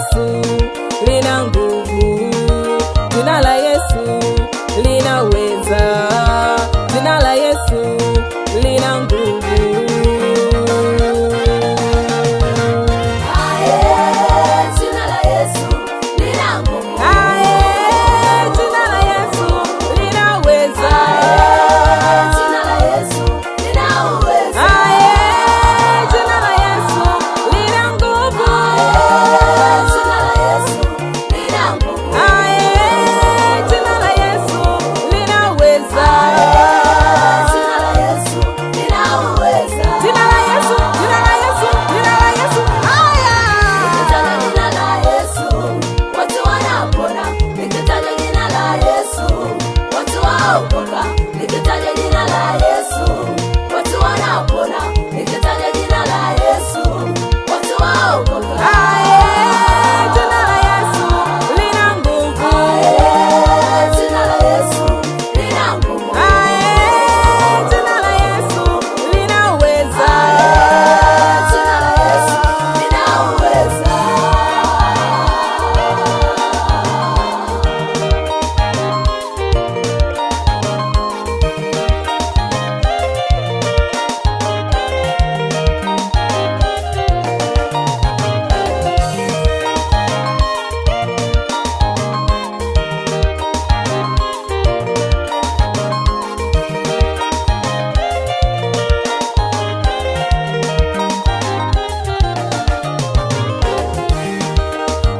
Yesu lina nguvu, jina la Yesu linaweza, jina la Yesu lina nguvu.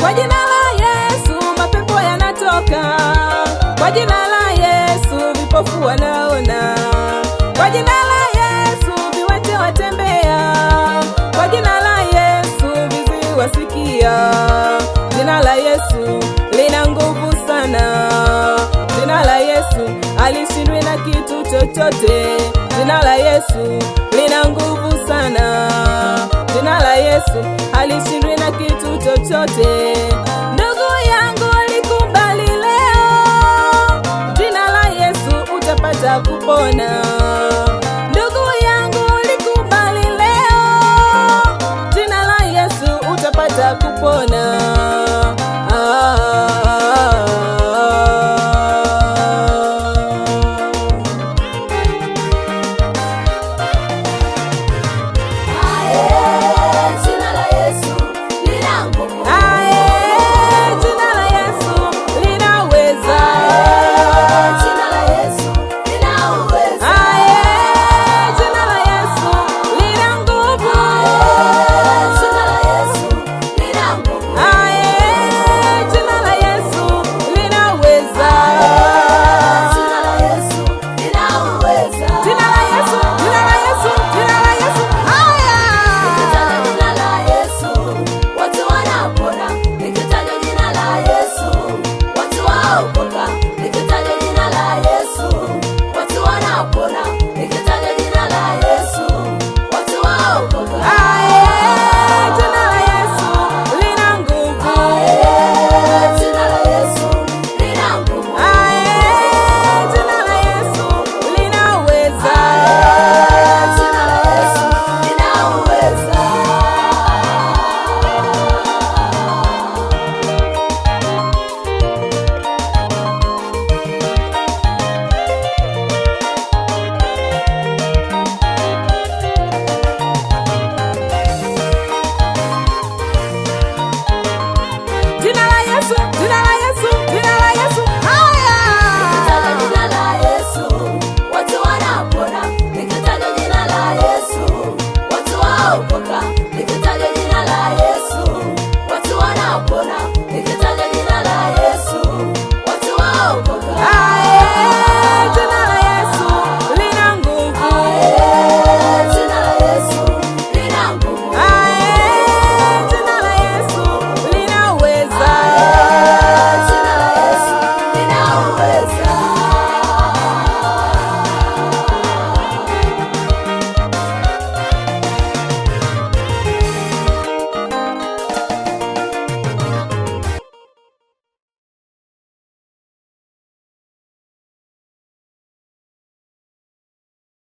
Kwa jina la Yesu mapepo yanatoka, kwa jina la Yesu vipofu wanaona, kwa jina la Yesu viwete watembea, kwa jina la Yesu viziwi wasikia. Jina la Yesu lina nguvu sana, jina la Yesu halishindwi na kitu chochote. Jina la Yesu lina nguvu sana, jina la Yesu halishindwi na kitu chochote. Ndugu yangu likubali leo, jina la Yesu utapata kupona. Ndugu yangu likubali leo, jina la Yesu utapata kupona.